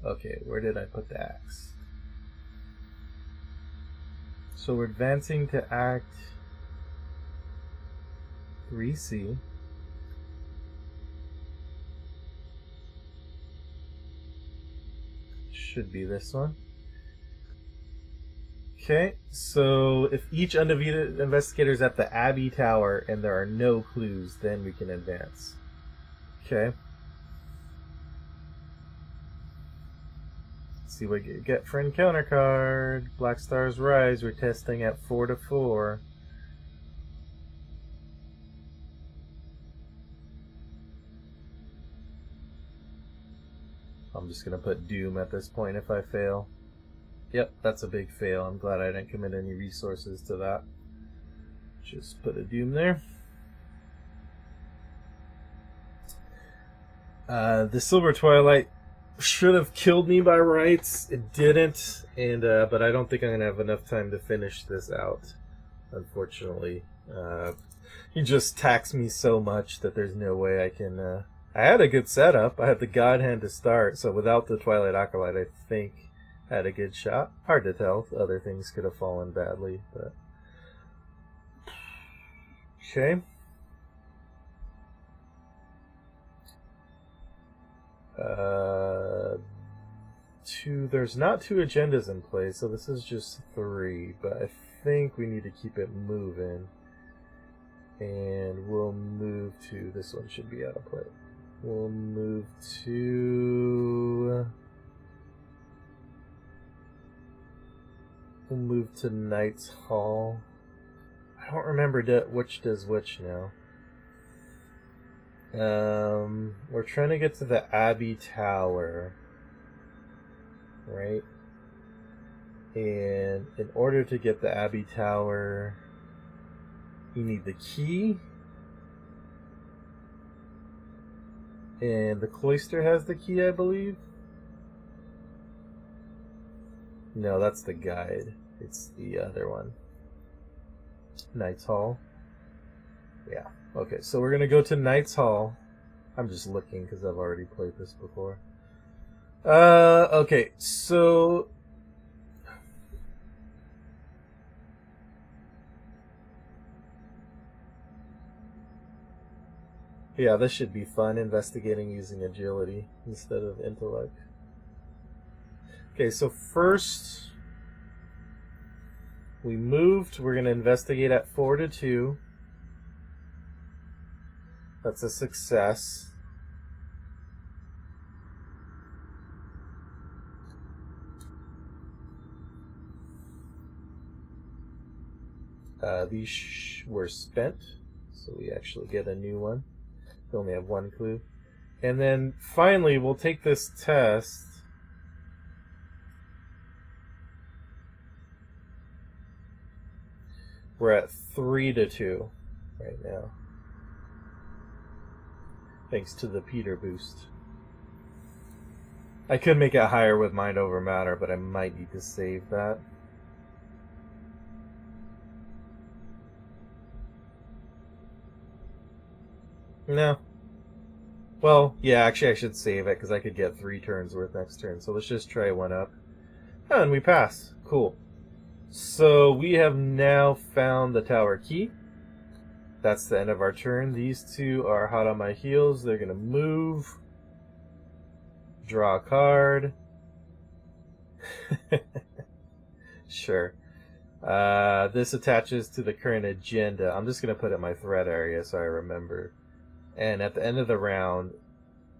Okay, where did I put the axe? So we're advancing to Act 3C. Should be this one. Okay, so if each undefeated investigator is at the Abbey Tower and there are no clues, then we can advance. Okay. Let's see what we get for encounter card. Black Stars Rise. We're testing at 4 to 4. I'm just going to put Doom at this point if I fail. Yep, that's a big fail. I'm glad I didn't commit any resources to that. Just put a Doom there. The Silver Twilight should have killed me by rights. It didn't, and but I don't think I'm going to have enough time to finish this out, unfortunately. He just taxed me so much that there's no way I can... I had a good setup. I had the God Hand to start, so without the Twilight Acolyte, I think I had a good shot. Hard to tell. Other things could have fallen badly, but... Okay. There's not 2 agendas in play, so this is just 3, but I think we need to keep it moving. And we'll move to... This one should be out of play. We'll move to... We'll move to Knight's Hall. I don't remember which does which now. We're trying to get to the Abbey Tower. Right? And in order to get the Abbey Tower, you need the key. And the Cloister has the key, I believe. No, that's the guide. It's the other one. Knight's Hall. Yeah. Okay, so we're going to go to Knight's Hall. I'm just looking because I've already played this before. Okay, so... Yeah, this should be fun, investigating using agility instead of intellect. Okay, so first... We moved. We're going to investigate at 4 to 2. That's a success. These were spent, So we actually get a new one. We only have one clue. And then finally, we'll take this test. We're at 3-2 right now. Thanks to the Peter boost. I could make it higher with Mind Over Matter, but I might need to save that. No. Well, yeah, actually I should save it because I could get 3 turns worth next turn. So let's just try one up. Oh, and we pass. Cool. So we have now found the tower key. That's the end of our turn. These two are hot on my heels. They're going to move. Draw a card. Sure. This attaches to the current agenda. I'm just going to put it in my threat area so I remember. And at the end of the round,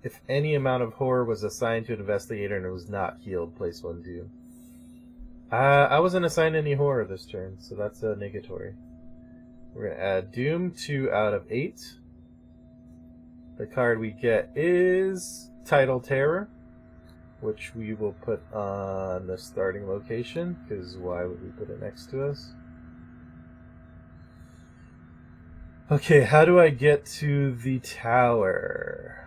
if any amount of horror was assigned to an investigator and it was not healed, place 1 doom. I wasn't assigned any horror this turn, so that's a negatory. We're going to add doom 2 out of 8. The card we get is Tidal Terror, which we will put on the starting location, because why would we put it next to us? Okay, how do I get to the tower?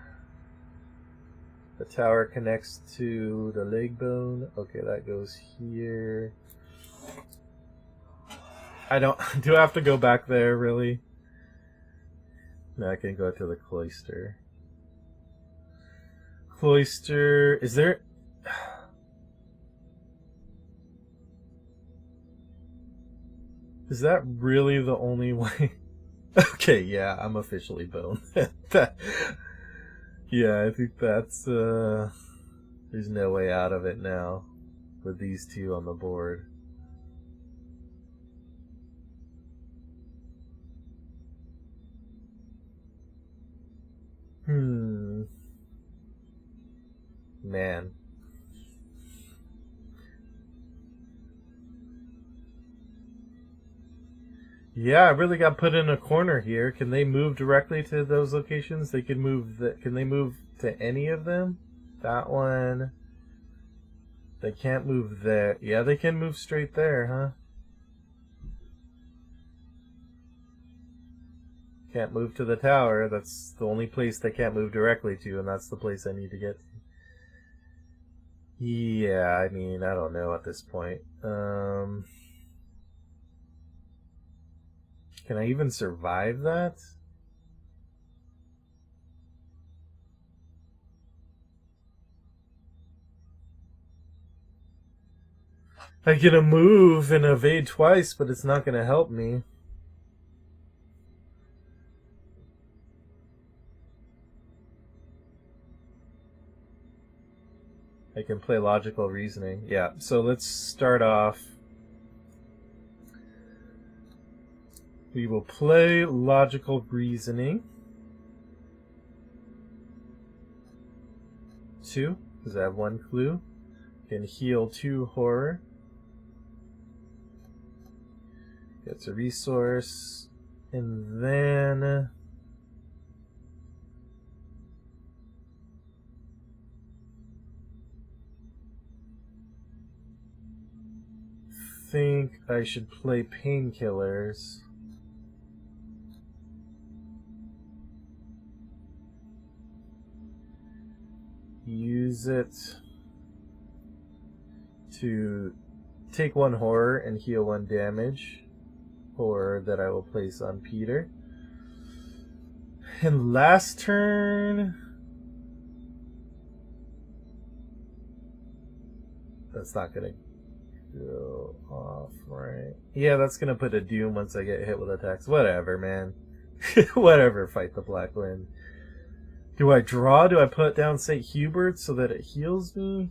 The tower connects to the leg bone. Okay, that goes here. I don't... Do I have to go back there, really? No, I can go to the cloister. Cloister... Is there... Is that really the only way? Okay, yeah, I'm officially boned. Yeah, I think that's, there's no way out of it now with these two on the board. Man. Yeah, I really got put in a corner here. Can they move directly to those locations? They can move. Can they move to any of them? That one. They can't move there. Yeah, they can move straight there, huh? Can't move to the tower. That's the only place they can't move directly to, and that's the place I need to get to. Yeah, I mean, I don't know at this point. Can I even survive that? I can move and evade twice, but it's not going to help me. I can play logical reasoning. Yeah, so let's start off. We will play logical reasoning. 2, because I have 1 clue. Can heal 2 horror. Gets a resource. And then... think I should play painkillers. Use it to take 1 horror and heal 1 damage. Horror that I will place on Peter. And last turn... That's not gonna go off, right? Yeah, that's gonna put a doom once I get hit with attacks. Whatever, man. Whatever, fight the Black Wind. Do I draw? Do I put down St. Hubert so that it heals me?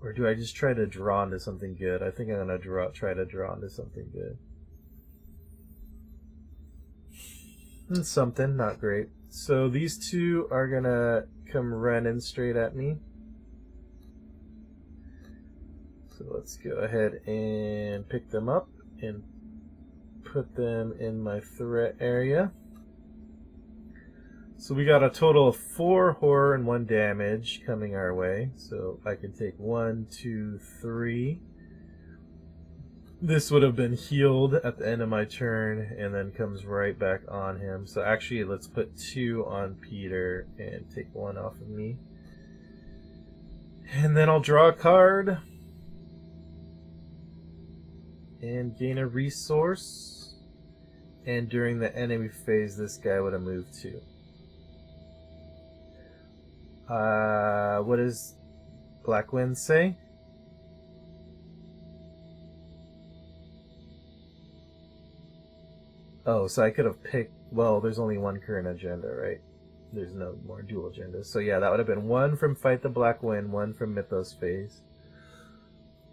Or do I just try to draw into something good? I think I'm gonna try to draw into something good. And something, not great. So these two are gonna come running straight at me. So So let's go ahead and pick them up and put them in my threat area. So we got a total of 4 horror and 1 damage coming our way. So I can take 1, 2, 3. This would have been healed at the end of my turn and then comes right back on him. So actually let's put 2 on Peter and take 1 off of me. And then I'll draw a card and gain a resource. And during the enemy phase, this guy would have moved too. What does Black Wind say? Oh, so I could have picked... Well, there's only one current agenda, right? There's no more dual agendas. So yeah, that would have been 1 from Fight the Black Wind, 1 from Mythos Phase.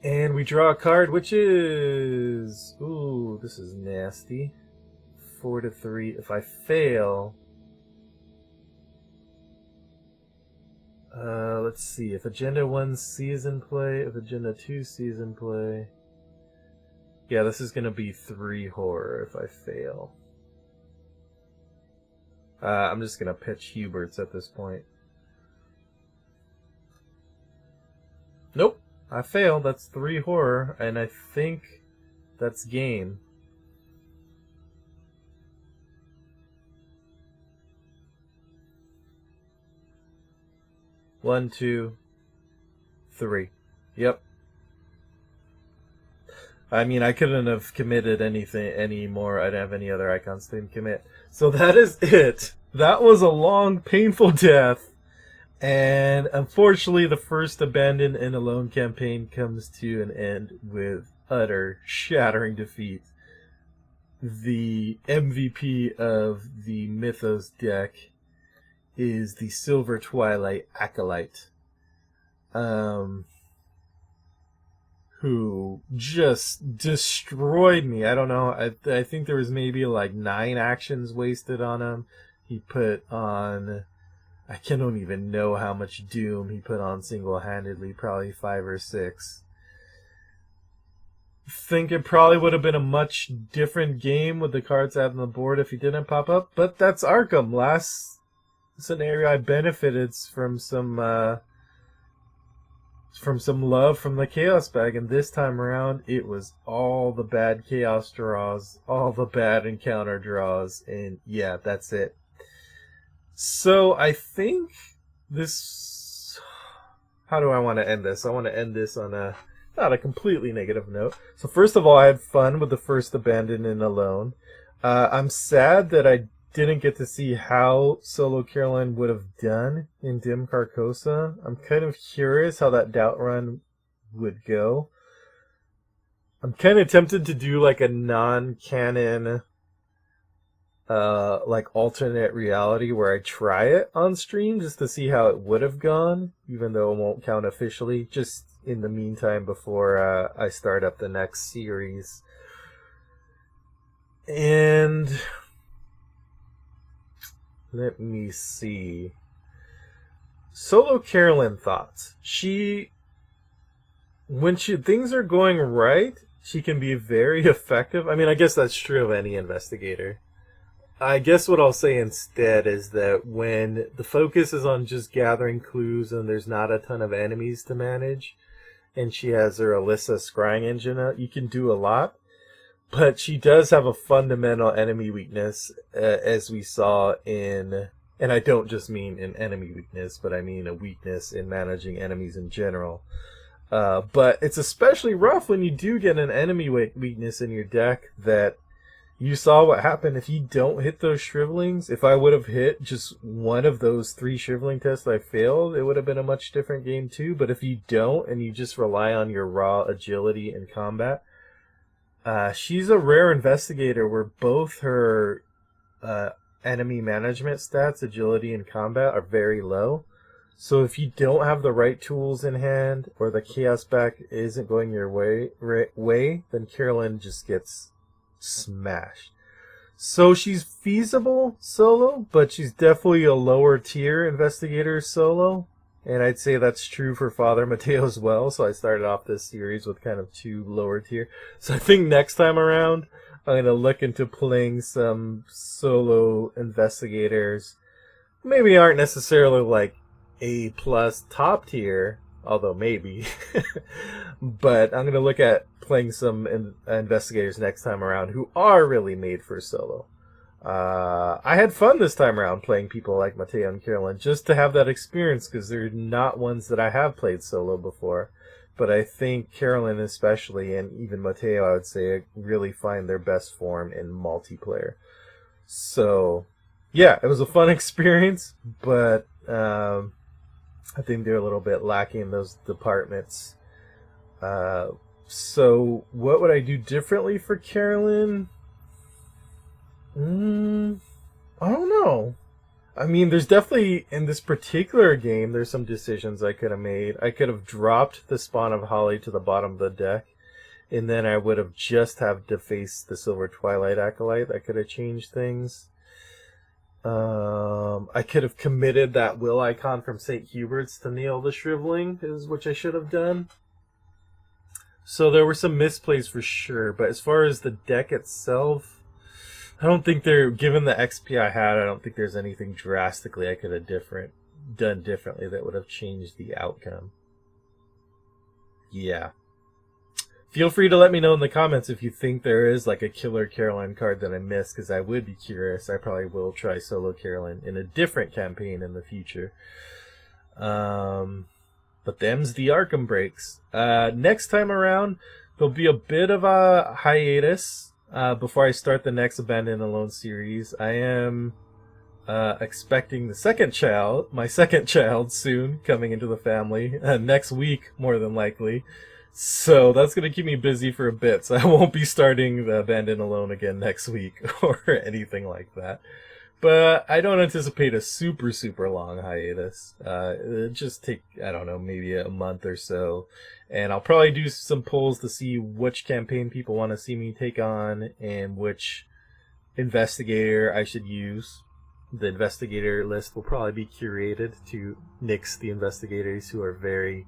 And we draw a card, which is... Ooh, this is nasty. 4 to 3. If I fail... let's see. If Agenda 1 sees in play, if Agenda 2 sees in play... Yeah, this is going to be 3 horror if I fail. I'm just going to pitch Hubert's at this point. Nope, I failed. That's 3 horror, and I think that's game. One, 2, 3. Yep. I mean, I couldn't have committed anything anymore. I didn't have any other icons to commit. So that is it. That was a long, painful death. And unfortunately, the first Abandoned and Alone campaign comes to an end with utter, shattering defeat. The MVP of the Mythos deck is the Silver Twilight Acolyte. Who just destroyed me. I don't know. I think there was maybe like 9 actions wasted on him. He put on... I don't even know how much doom he put on single-handedly. Probably 5 or 6. Think it probably would have been a much different game with the cards out on the board if he didn't pop up. But that's Arkham. Last scenario I benefited from some love from the Chaos bag, and this time around it was all the bad Chaos draws, all the bad encounter draws, and yeah, that's it. So I think this... How do I want to end this? I want to end this on a not a completely negative note. So first of all, I had fun with the first Abandoned and Alone. I'm sad that I didn't get to see how solo Carolyn would have done in Dim Carcosa. I'm kind of curious how that doubt run would go. I'm kind of tempted to do like a non-canon like alternate reality where I try it on stream just to see how it would have gone, even though it won't count officially, just in the meantime before I start up the next series. And let me see. Solo Carolyn thoughts. When things are going right, she can be very effective. I mean, I guess that's true of any investigator. I guess what I'll say instead is that when the focus is on just gathering clues and there's not a ton of enemies to manage, and she has her Alyssa scrying engine out, you can do a lot. But she does have a fundamental enemy weakness, as we saw in... And I don't just mean an enemy weakness, but I mean a weakness in managing enemies in general. But it's especially rough when you do get an enemy weakness in your deck that... You saw what happened if you don't hit those shrivelings. If I would have hit just one of those 3 shriveling tests I failed, it would have been a much different game too. But if you don't, and you just rely on your raw agility and combat, she's a rare investigator where both her enemy management stats, agility and combat, are very low. So if you don't have the right tools in hand, or the chaos back isn't going your way, then Carolyn just gets smashed. So she's feasible solo, but she's definitely a lower tier investigator solo. And I'd say that's true for Father Mateo as well. So I started off this series with kind of 2 lower tier. So I think next time around, I'm going to look into playing some solo investigators. Maybe aren't necessarily like A plus top tier, although maybe. But I'm going to look at playing some investigators next time around who are really made for solo. I had fun this time around playing people like Mateo and Carolyn just to have that experience because they're not ones that I have played solo before. But I think Carolyn especially, and even Mateo, I would say, really find their best form in multiplayer. So, yeah, it was a fun experience, but I think they're a little bit lacking in those departments. So, what would I do differently for Carolyn? I don't know. I mean, there's definitely, in this particular game, there's some decisions I could have made. I could have dropped the spawn of Holly to the bottom of the deck, and then I would have just have defaced the Silver Twilight Acolyte. That could have changed things. I could have committed that will icon from St. Hubert's to Neil the Shriveling, which I should have done. So there were some misplays for sure, but as far as the deck itself, I don't think given the XP I had, I don't think there's anything drastically I could have done differently that would have changed the outcome. Yeah. Feel free to let me know in the comments if you think there is like a killer Carolyn card that I missed, because I would be curious. I probably will try solo Carolyn in a different campaign in the future. But them's the Arkham breaks. Next time around, there'll be a bit of a hiatus. Before I start the next Abandoned Alone series. I am expecting my second child soon, coming into the family, next week, more than likely. So that's going to keep me busy for a bit, so I won't be starting the Abandoned Alone again next week, or anything like that. But I don't anticipate a super, super long hiatus. It'll just take, I don't know, maybe a month or so. And I'll probably do some polls to see which campaign people want to see me take on and which investigator I should use. The investigator list will probably be curated to nix the investigators who are very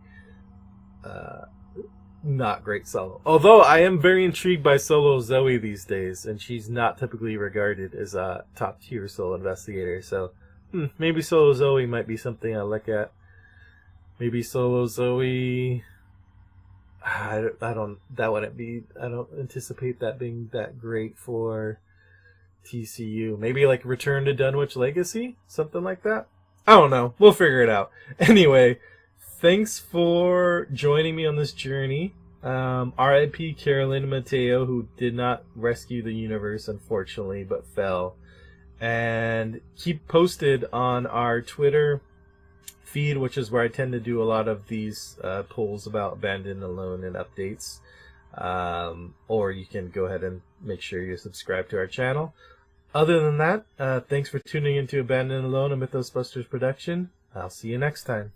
not great solo. Although I am very intrigued by solo Zoe these days, and she's not typically regarded as a top tier solo investigator. So maybe solo Zoe might be something I look at. Maybe solo Zoe. I don't anticipate that being that great for TCU. Maybe like Return to Dunwich Legacy, something like that. I don't know. We'll figure it out. Anyway. Thanks for joining me on this journey. R.I.P. Carolyn Mateo, who did not rescue the universe, unfortunately, but fell. And keep posted on our Twitter feed, which is where I tend to do a lot of these polls about Abandoned Alone and updates. Or you can go ahead and make sure you subscribe to our channel. Other than that, thanks for tuning into Abandoned Alone, a Mythos Busters production. I'll see you next time.